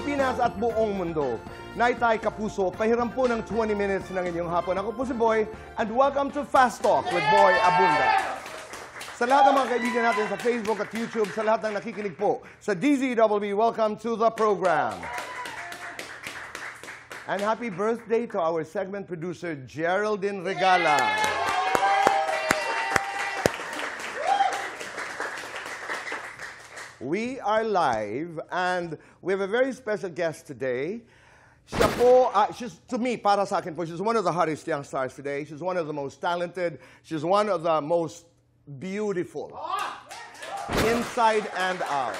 Pilipinas at buong mundo. Naitay Kapuso, pahiram po ng 20 minutes ng inyong hapon. Ako po si Boy, and welcome to Fast Talk with Boy Abunda. Sa lahat ng mga kaibigan natin sa Facebook at YouTube, sa lahat ng nakikinig po sa DZWB, welcome to the program. And happy birthday to our segment producer, Geraldine Regala. We are live, and we have a very special guest today. Siya po, to me, para sa akin po, she's one of the hottest young stars today. She's one of the most talented. She's one of the most beautiful, inside and out.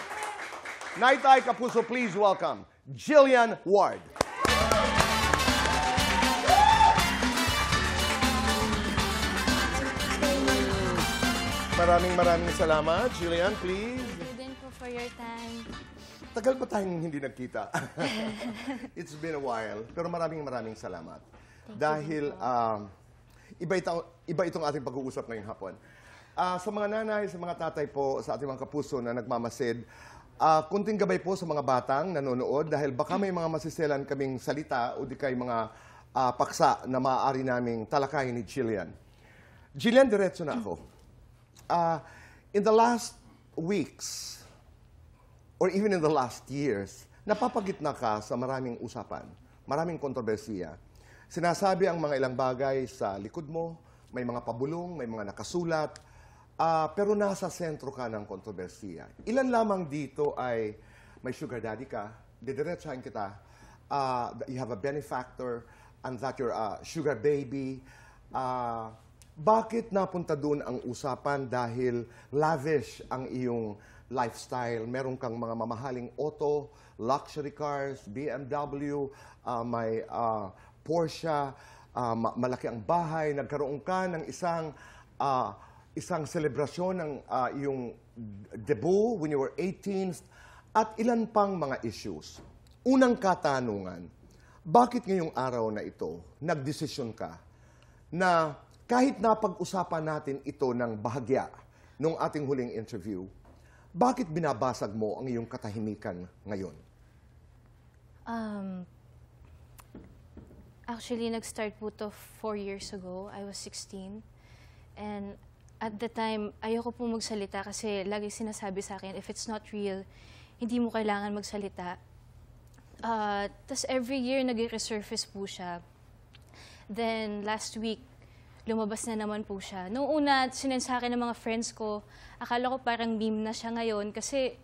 Naitay Kapuso, please welcome Jillian Ward. Maraming salamat. Jillian, please. For your time. Tagal pa tayong hindi nagkita. It's been a while. Pero maraming salamat. Dahil iba itong ating pag-uusap ngayong hapon. Sa mga nanay, sa mga tatay po, sa ating mga kapuso na nagmamasid, kunting gabay po sa mga batang nanonood dahil baka may mga masiselan kaming salita o di kay mga paksa na maaari naming talakayin ni Jillian. Jillian, diretso na ako. In the last weeks, or even in the last years, napapagitna ka sa maraming usapan, maraming kontrobersiya. Sinasabi ang mga ilang bagay sa likod mo, may mga pabulong, may mga nakasulat, pero nasa sentro ka ng kontrobersiya. Ilan lamang dito ay may sugar daddy ka, didiretsahin kita, you have a benefactor, and that you're a sugar baby. Bakit napunta doon ang usapan? Dahil lavish ang iyong lifestyle, meron kang mga mamahaling auto, luxury cars, BMW, may Porsche, malaki ang bahay, nagkaroon ka ng isang selebrasyon ng iyong debut when you were 18, at ilan pang mga issues. Unang katanungan, bakit ngayong araw na ito, nagdesisyon ka na kahit napag-usapan natin ito ng bahagya nung ating huling interview, bakit binabasag mo ang iyong katahimikan ngayon? Actually, nag-start po to 4 years ago. I was 16. And at the time, ayoko po magsalita kasi lagi sinasabi sa akin, if it's not real, hindi mo kailangan magsalita. Tas every year, nag-resurface po siya. Then, last week, lumabas na naman po siya. Noong una, sinensakin ng mga friends ko, akala ko parang meme na siya ngayon kasi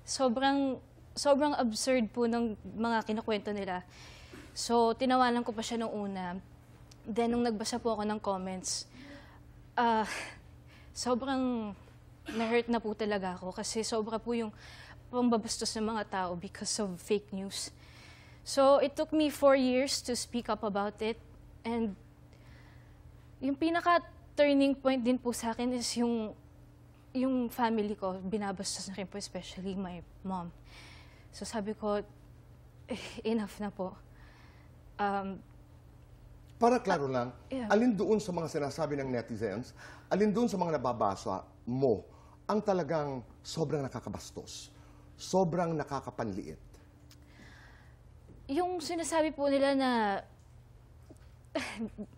sobrang absurd po ng mga kinukwento nila. So, tinawanan ko pa siya noong una. Then, nung nagbasa po ako ng comments, sobrang na-hurt na po talaga ako kasi sobra po yung pambabastos ng mga tao because of fake news. So, it took me 4 years to speak up about it, and yung pinaka-turning point din po sa akin is yung family ko, binabastos na rin po, especially my mom. So sabi ko, enough na po. Para klaro lang, alin doon sa mga sinasabi ng netizens, alin doon sa mga nababasa mo, ang talagang sobrang nakakabastos, sobrang nakakapanliit? Yung sinasabi po nila na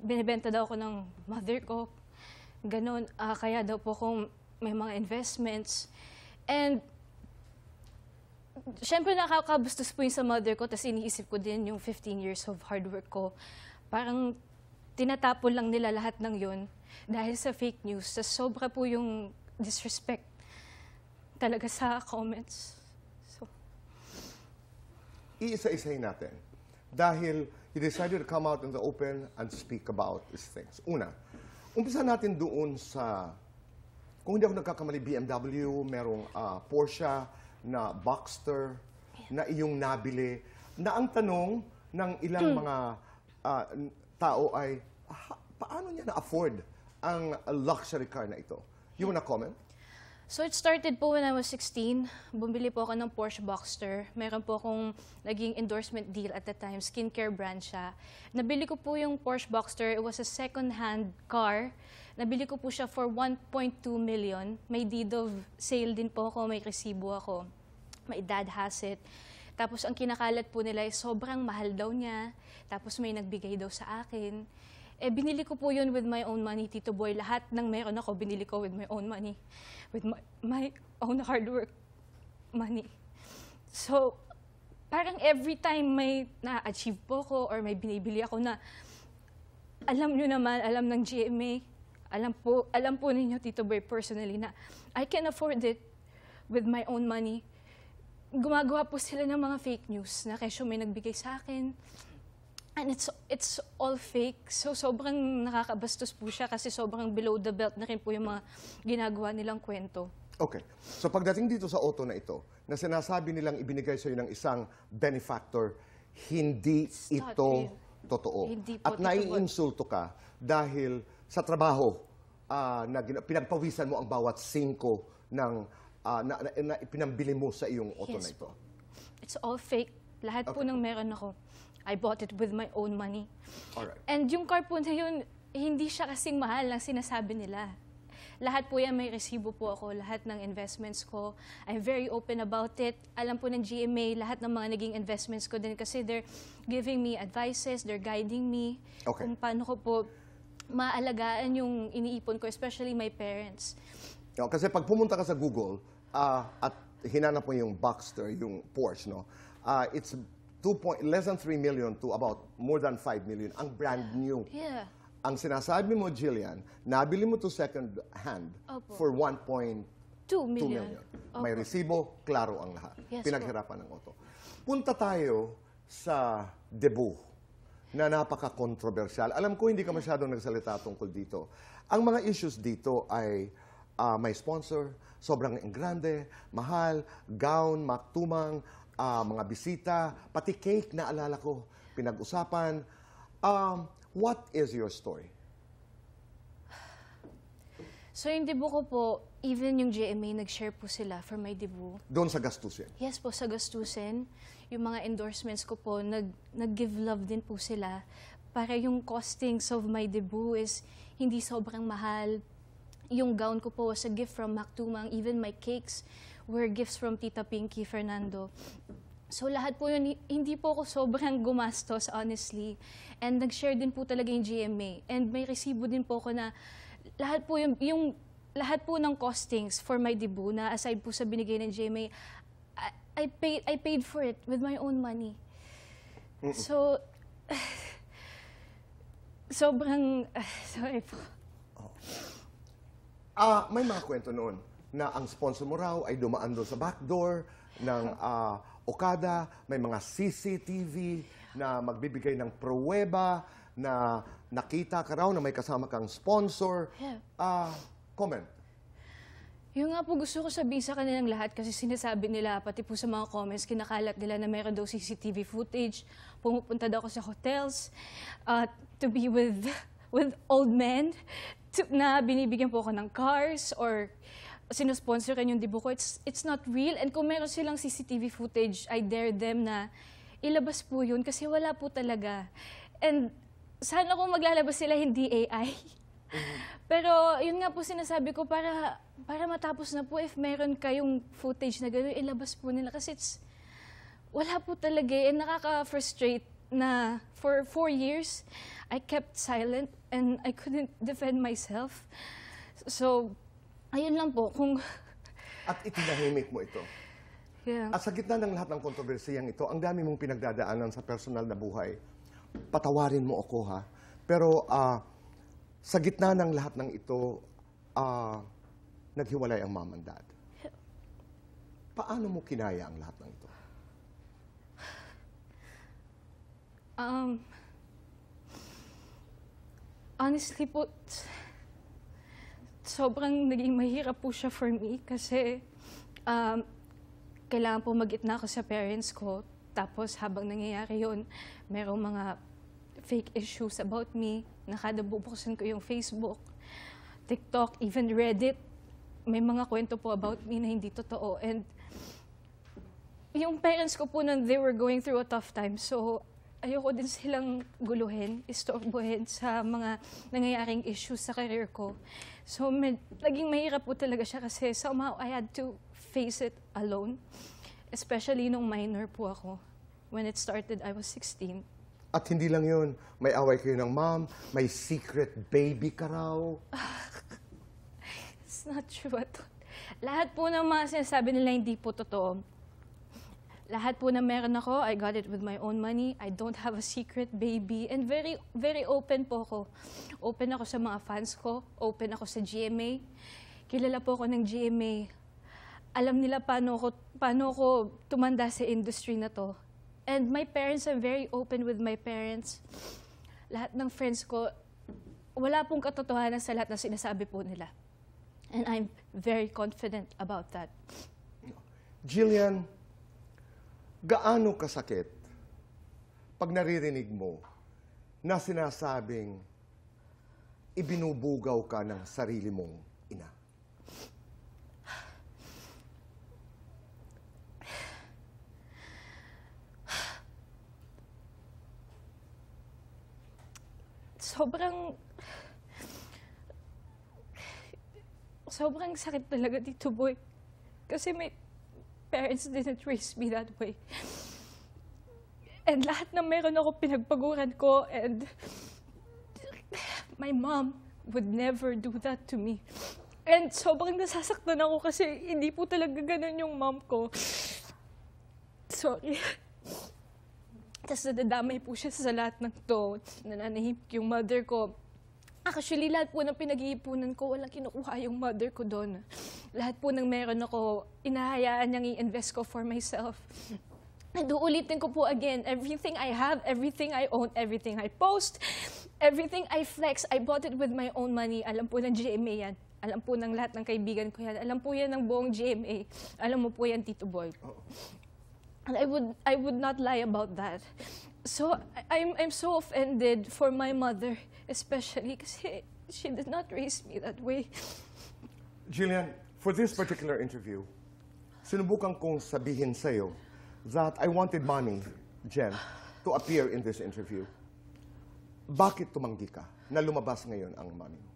binibenta daw ako ng mother ko, ganun. Kaya daw po kung may mga investments. And, syempre nakakabustos po yung sa mother ko, tapos iniisip ko din yung 15 years of hard work ko. Parang tinatapon lang nila lahat ng yun dahil sa fake news. Tapos sobra po yung disrespect talaga sa comments. So, iisa-isahin natin. Dahil he decided to come out in the open and speak about these things. Una, umpisa natin doon sa, kung hindi ako nagkakamali, BMW, merong Porsche na Boxster na iyong nabili, na ang tanong ng ilang mga tao ay, paano niya na-afford ang luxury car na ito? You wanna comment? So it started po when I was 16. Bumili po ako ng Porsche Boxster. Meron po akong naging endorsement deal at the time, skincare brand siya. Nabili ko po yung Porsche Boxster. It was a second-hand car. Nabili ko po siya for 1.2 million. May deed of sale din po ako, may resibo ako. My dad has it. Tapos ang kinakalat po nila is sobrang mahal daw niya. Tapos may nagbigay daw sa akin. Eh, binili ko po yun with my own money, Tito Boy. Lahat ng meron ako, binili ko with my own money. With my own hard work money. So, parang every time may na-achieve po ko or may binibili ako na, alam nyo naman, alam ng GMA, alam po ninyo, Tito Boy, personally, na I can afford it with my own money. Gumagawa po sila ng mga fake news na kesyo may nagbigay sa akin. And it's all fake. So, sobrang nakakabastos po siya kasi sobrang below the belt na rin po yung mga ginagawa nilang kwento. Okay. So pagdating dito sa auto na ito, na sinasabi nilang ibinigay sa'yo ng isang benefactor, hindi not ito real. totoo. Hindi po, At Tito Boy. naiinsulto ka dahil sa trabaho na pinagpawisan mo ang bawat singko ng na ipinambili mo sa iyong auto na Yes ito. po. It's all fake. Lahat po Okay. ng meron ako, I bought it with my own money. Alright. And yung car po na yun, hindi siya kasing mahal lang sinasabi nila. Lahat po yan, may resibo po ako, lahat ng investments ko. I'm very open about it. Alam po ng GMA, lahat ng mga naging investments ko din kasi they're giving me advices, they're guiding me Okay. kung paano ko po maalagaan yung iniipon ko, especially my parents. No, kasi pag pumunta ka sa Google at hinanap mo yung Boxster, yung Porsche, no, it's less than 3 million to about more than 5 million. Ang brand new. Yeah. Ang sinasabi mo, Jillian, nabili mo to second hand Opo. for 1.2 2 million. million. May resibo, klaro ang lahat. Yes Pinaghirapan ng auto. Punta tayo sa debut na napaka-controversial. Alam ko hindi ka masyadong nagsalita tungkol dito. Ang mga issues dito ay may sponsor, sobrang grande, mahal, gown, maktumang, mga bisita, pati cake na alala ko, pinag-usapan. What is your story? So yung debut ko po, even yung GMA, nag-share po sila for my debut. Doon sa gastusin. Yes po, sa gastusin. Yung mga endorsements ko po, nag-give love din po sila. Para yung costings of my debut is hindi sobrang mahal. Yung gown ko po was a gift from Mactumang. Even my cakes were gifts from Tita Pinky Fernando. So lahat po yun, hindi po ako sobrang gumastos, honestly. And nag-share din po talaga yung GMA. And may resibo din po ako na lahat po yung lahat po ng costings for my debut na aside po sa binigay ng GMA, I paid for it with my own money. So, sobrang, sorry po. May mga kwento noon na ang sponsor mo raw ay dumaan doon sa backdoor ng Okada, may mga CCTV na magbibigay ng pruweba na nakita ka raw na may kasama kang sponsor. Yeah. Comment. Yung nga po gusto ko sabihin sa kanilang lahat kasi sinasabi nila, pati po sa mga comments, kinakalat nila na mayroon daw CCTV footage. Pumupunta daw ako sa hotels to be with old men na binibigyan po ako ng cars or sinosponsoran yung debut ko. It's not real. And kung meron silang CCTV footage, I dare them na ilabas po yun kasi wala po talaga. And sana kung maglalabas sila, hindi AI. Pero yun nga po sinasabi ko, para matapos na po, if meron kayong footage na gano'n, ilabas po nila. Kasi wala po talaga. And nakaka-frustrate na for 4 years, I kept silent and I couldn't defend myself. So, ayun lang po. At itinahimik mo ito. Yeah. At sa gitna ng lahat ng kontrobersiyang ito, ang dami mong pinagdadaanan sa personal na buhay. Patawarin mo ako, ha? Pero sa gitna ng lahat ng ito, naghiwalay ang mom and dad. Paano mo kinaya ang lahat ng ito? Honestly po, sobrang naging mahirap po siya for me kasi kailangan po mag-itna ako sa parents ko. Tapos habang nangyayari yun, merong mga fake issues about me. Nakada bubuksan ko yung Facebook, TikTok, even Reddit. May mga kwento po about me na hindi totoo. And yung parents ko po nun, they were going through a tough time. So, ayoko din silang guluhin, istorbohin sa mga nangyayaring issues sa career ko. So, naging mahirap po talaga siya kasi somehow I had to face it alone. Especially nung minor po ako. When it started, I was 16. At hindi lang yun, may away kayo ng mom, may secret baby ka raw. It's not true at all. Lahat po ng mga sinasabi nila hindi po totoo. Lahat po na meron ako, I got it with my own money. I don't have a secret baby. And very, very open po ako. Open ako sa mga fans ko. Open ako sa GMA. Kilala po ako ng GMA. Alam nila paano ako tumanda sa industry na to. And my parents, I'm very open with my parents. Lahat ng friends ko, wala pong katotohanan sa lahat na sinasabi po nila. And I'm very confident about that. Jillian, gaano kasakit pag naririnig mo na sinasabing ibinubugaw ka ng sarili mong ina? Sobrang sakit talaga dito, boy. Kasi my parents didn't raise me that way. And lahat na meron ako pinagpaguran ko, and my mom would never do that to me. And sobrang nasasaktan ako kasi hindi po talaga ganun yung mom ko. Sorry. Tapos nadadamay po siya sa lahat ng to. Nananahimik yung mother ko. Actually, lahat po ng pinag-iipunan ko, walang kinukuha yung mother ko doon. Lahat po ng meron ako, inahayaan niyang i-invest ko for myself. And uulitin ko po again, everything I have, everything I own, everything I post, everything I flex, I bought it with my own money. Alam po ng GMA yan. Alam po ng lahat ng kaibigan ko yan. Alam po yan ng buong GMA. Alam mo po yan, Tito Boy. And I would not lie about that. So I'm so offended for my mother, especially kasi she did not raise me that way. Jillian, for this particular interview, sinubukan kong sabihin sa'yo that I wanted money, Jen, to appear in this interview. Bakit tumanggi ka na lumabas ngayon ang money mo?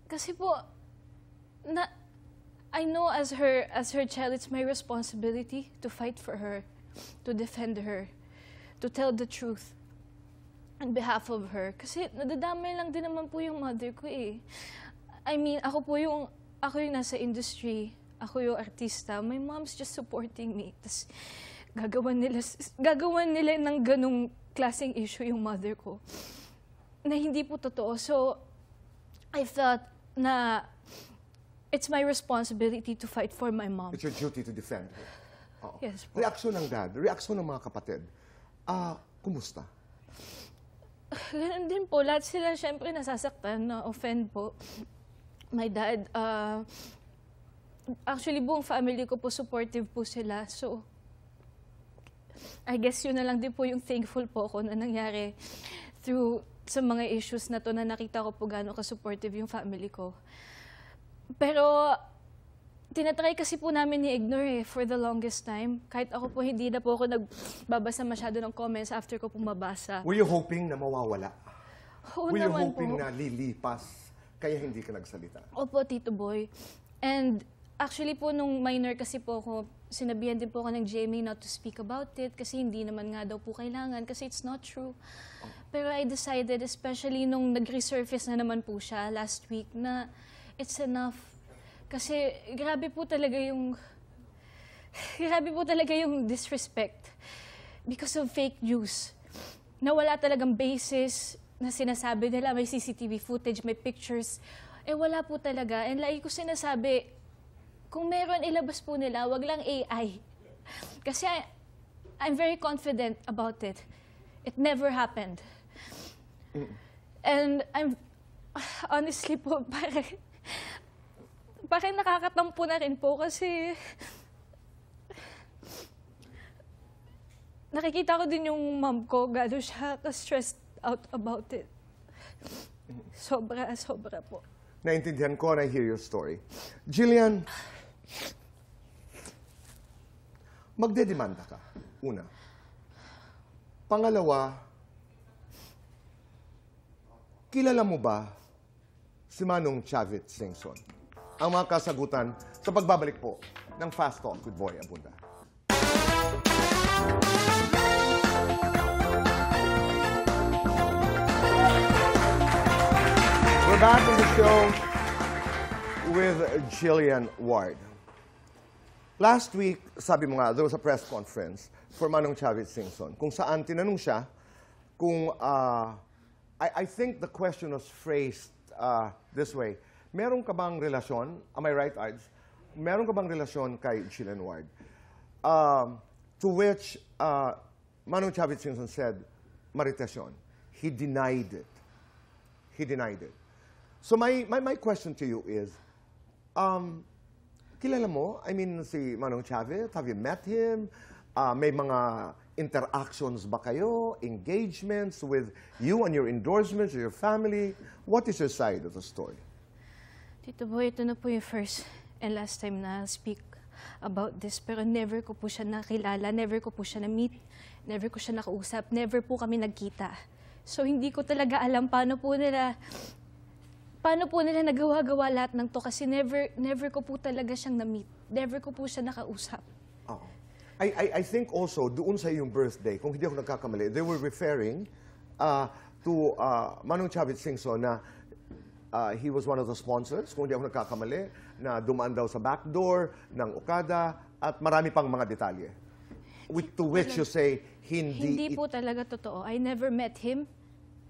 Kasi po, I know as her child, it's my responsibility to fight for her, to defend her, to tell the truth on behalf of her. Kasi nadadamay lang din naman po yung mother ko eh. I mean, ako yung nasa industry, ako yung artista. My mom's just supporting me. Tapos gagawan nila ng ganong klaseng issue yung mother ko na hindi po totoo. So, I felt na it's my responsibility to fight for my mom. It's your duty to defend her. Oo. Yes po. Reaksyon ng dad, reaksyon ng mga kapatid. Kumusta? Ganun din po. Lahat sila syempre nasasaktan, na-offend po. My dad, actually buong family ko po, supportive po sila. So, I guess yun na lang din po yung thankful po ako na nangyari through sa mga issues na to na nakita ko po gano'n ka-supportive yung family ko. Pero, tinatry kasi po namin i-ignore for the longest time. Kahit ako po, hindi na po ako nagbabasa masyado ng comments after ko po mabasa. Were you hoping na mawawala? Oo Were you naman hoping po. na lilipas, kaya hindi ka nagsalita? Opo, Tito Boy. And actually po, nung minor kasi po ako, sinabihan din po ako ng GMA not to speak about it kasi hindi naman nga daw po kailangan kasi it's not true. Pero I decided, especially nung nag-resurface na naman po siya last week, na it's enough. Kasi grabe po talaga yung disrespect because of fake news. Na wala talagang basis na sinasabi nila, may CCTV footage, may pictures. Eh wala po talaga. And lagi ko sinasabi, kung meron ilabas po nila, wag lang AI. Kasi I'm very confident about it. It never happened. And I'm, honestly po, parang nakakatampo na rin po kasi nakikita ko din yung mom ko, gano'n siya ka-stressed out about it. Sobra po. Naintindihan ko and I hear your story. Jillian, magdedemanda ka. Una. Pangalawa, kilala mo ba si Manong Chavit Singson? Ang mga kasagutan sa pagbabalik po ng Fast Talk with Boy Abunda. back in the show with Jillian Ward. Last week, sabi mo nga, there was a press conference for Manong Chavez Singson kung saan tinanong siya kung, I think the question was phrased this way, meron ka bang relasyon, am I right, Ards? Meron ka bang relasyon kay Jillian Ward? To which Manong Chavez Singson said, Marites yun. He denied it. He denied it. So my question to you is, kilala mo? I mean, si Manong Chavez, have you met him? May mga interactions ba kayo? Engagements with you and your endorsements, your family? What is your side of the story? Tito Boy, ito na po yung first and last time na speak about this. Pero never ko po siya nakilala, never ko po siya na-meet, never ko siya nakausap, never po kami nagkita. So hindi ko talaga alam paano po nila nagawa-gawa lahat ng to kasi never ko po talaga siyang na-meet. Never ko po siya nakausap. Oo. I think also, doon sa iyong birthday, kung hindi ako nagkakamali, they were referring to Manong Chavez Singson na he was one of the sponsors, kung hindi ako nagkakamali, na dumaan daw sa backdoor ng Okada at marami pang mga detalye. To which you say, Hindi po talaga totoo. I never met him.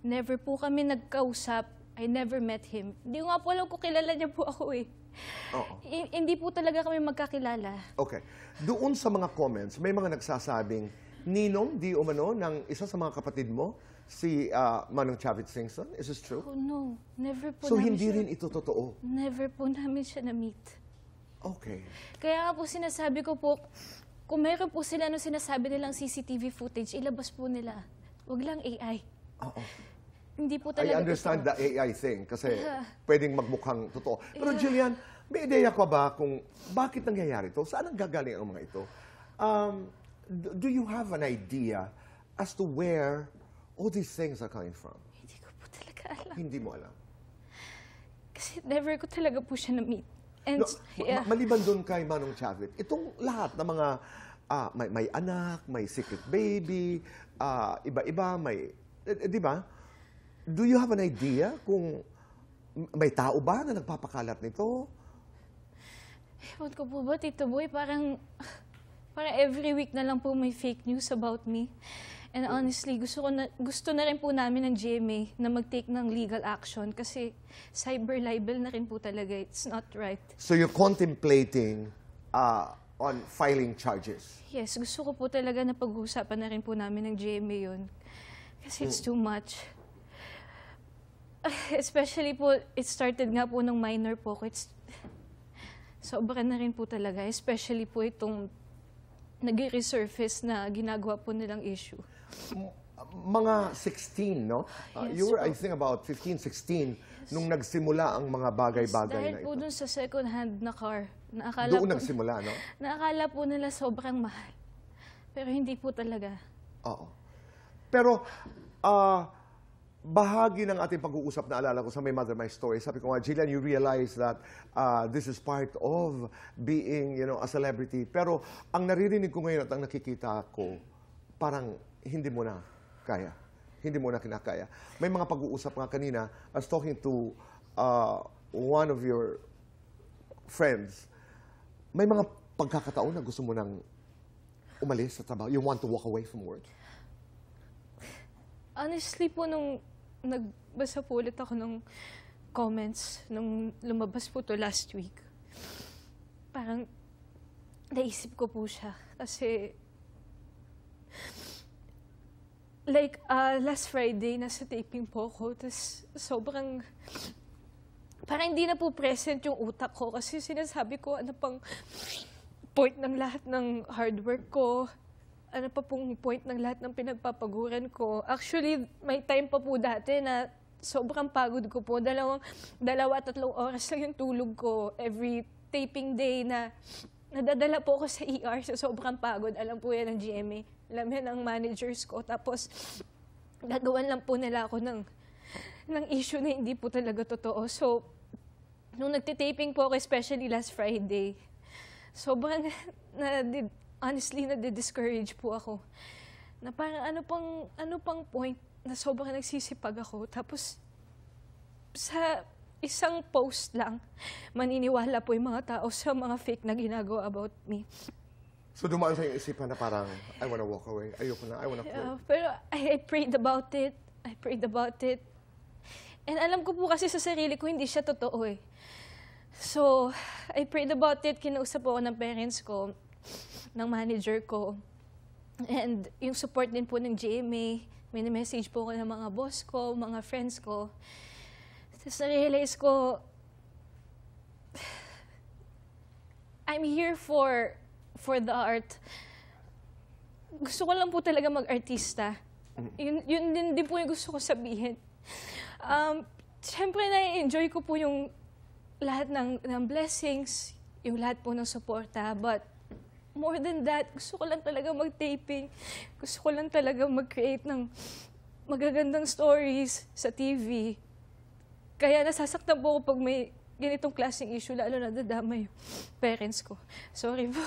Never po kami nagkausap. I never met him. Hindi ko nga po alam kung kilala niya po ako eh. Oo. Hindi po talaga kami magkakilala. Okay. Doon sa mga comments, may mga nagsasabing, ninong di umano ng isa sa mga kapatid mo, si Manong Chavez Singson. Is this true? Oh no, never po So namin hindi siya, rin ito totoo? never po namin siya na-meet. Okay. Kaya nga po sinasabi ko po, kung meron po sila sinasabi nilang CCTV footage, ilabas po nila. Huwag lang AI. Oo. Hindi po I talaga understand totoo. the AI thing kasi pwedeng magmukhang totoo. Pero Jillian, may ideya ka ba kung bakit nangyayari ito? Saan ang gagaling ang mga ito? Do you have an idea as to where all these things are coming from? Hindi ko po talaga alam. Hindi mo alam. Kasi never ko talaga po siya na-meet. And, No, maliban doon kay Manong Chavez, itong lahat ng mga may anak, may secret baby, iba-iba, may, di ba? Do you have an idea kung may tao ba na nagpapakalat nito? ewan ko po ba, Tito Boy, parang every week na lang po may fake news about me. And honestly, gusto na rin po namin ng GMA na mag-take ng legal action kasi cyber libel na rin po talaga. It's not right. So you're contemplating on filing charges? Yes, gusto ko po talaga na pag-uusapan na rin po namin ng GMA yun. Kasi it's too much. Especially po, it started nga po ng minor po ko. Sobra na rin po talaga. Especially po itong nag-resurface na ginagawa po nilang issue. Mga 16, no? Yes, You were, po. I think, about 15, 16 nung nagsimula ang mga bagay-bagay Dahil na po ito. dun sa second hand na car, Doon nagsimula, no? naakala po nila sobrang mahal. Pero hindi po talaga. Oo. Pero, bahagi ng ating pag-uusap na alala ko sa My Mother, My Story, sabi ko nga, Jillian, you realize that this is part of being, a celebrity. Pero ang naririnig ko ngayon at ang nakikita ko, parang hindi mo na kaya. Hindi mo na kinakaya. May mga pag-uusap nga kanina, I was talking to one of your friends. May mga pagkakataon na gusto mo nang umalis sa trabaho. You want to walk away from work. Honestly po, nung nagbasa po ulit ako ng comments, nung lumabas po to last week, parang naisip ko po siya. Kasi, like, last Friday, nasa taping po ako, tapos sobrang, parang hindi na po present yung utak ko kasi sinasabi ko ano pang point ng lahat ng hard work ko, ano pa pong point ng lahat ng pinagpapaguran ko. Actually, may time pa po dati na sobrang pagod ko po. 2-3 oras lang yung tulog ko every taping day na nadadala po ako sa ER sa sobrang pagod. Alam po yan ng GMA. Alam yan ng managers ko. Tapos, gagawan lang po nila ako ng issue na hindi po talaga totoo. So, nung nagtitaping po ako, especially last Friday, sobrang honestly, nade-discourage po ako. Na parang ano pang point na sobrang nagsisipag ako. Tapos, isang post lang, maniniwala po yung mga tao sa mga fake na ginagawa about me. So dumaan sa iyong isipan na parang, I wanna walk away. Ayoko na, I wanna quit. Pero I prayed about it. I prayed about it. And alam ko po kasi sa sarili ko, hindi siya totoo eh. So, I prayed about it. Kinausap po ako ng parents ko, ng manager ko. And yung support din po ng GMA. May message po ako ng mga boss ko, mga friends ko. Tapos na-realize ko, I'm here for the art. Gusto ko lang po talaga mag-artista. Yun din po yung gusto ko sabihin. Siyempre, na-enjoy ko po yung lahat ng blessings, yung lahat po ng suporta. But more than that, gusto ko lang talaga mag-taping. Gusto ko lang talaga mag-create ng magagandang stories sa TV. Kaya nasasaktan po ako pag may ganitong klaseng issue, lalo na dadama yung parents ko. Sorry po.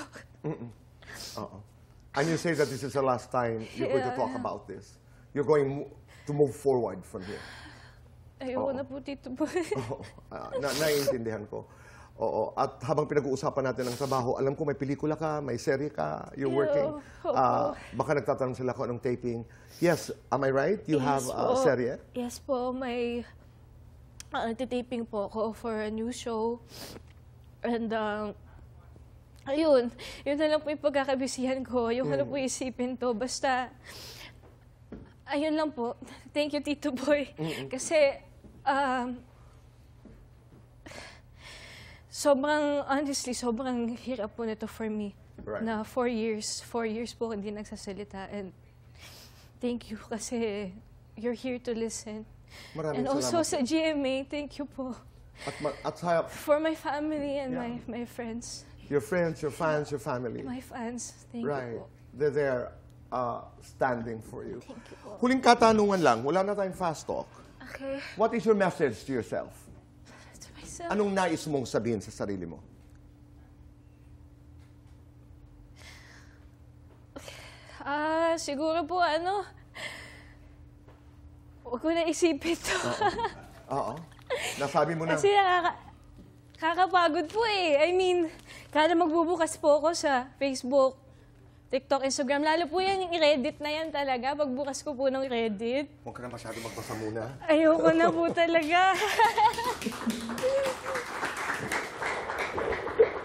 Oo. And you say that this is the last time you're going to talk about this. You're going to move forward from here. Ayoko na po, Tito Boy. Oo. Naiintindihan ko. Oo. At habang pinag-uusapan natin ng trabaho, alam ko may pelikula ka, may serye ka, you're working. Baka nagtatanong sila kung anong taping. Yes, am I right? You have a serye? Yes po, may nagtitaping po ako for a new show. And ayun, yun na lang po yung pagkakabisihan ko. Yung ano po isipin to. Basta, ayun lang po. Thank you, Tito Boy. Kasi, honestly, sobrang hirap po nito for me. Right. Na 4 years po hindi nagsasalita. And thank you kasi you're here to listen. Maraming And also salamat. sa GMA, thank you po. At sa For my family and my friends. your friends, your fans, your family. My fans, thank Right. you po. They're there standing for you. Thank you po. Huling katanungan lang, wala na tayong fast talk. Okay. What is your message to yourself? To myself. Anong nais mong sabihin sa sarili mo? Siguro po huwag ko na isipin to. Oo. Nasabi mo na. Kasi kakapagod po eh. I mean, kada magbubukas po ako sa Facebook, TikTok, Instagram, lalo po yan, yung Reddit na yan talaga. Pagbukas ko po ng Reddit, Huwag ka na masyado magbasa muna. ayoko na po talaga.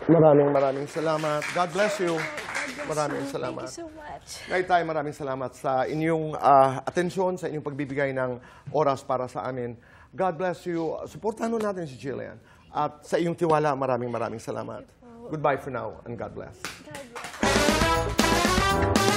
Maraming salamat. God bless you. Maraming salamat. Thank you so much. Ngayon tayo, maraming salamat sa inyong atensyon, sa inyong pagbibigay ng oras para sa amin. God bless you. Suportahan natin si Jillian. At sa iyong tiwala, maraming salamat. Goodbye for now and God bless. God bless.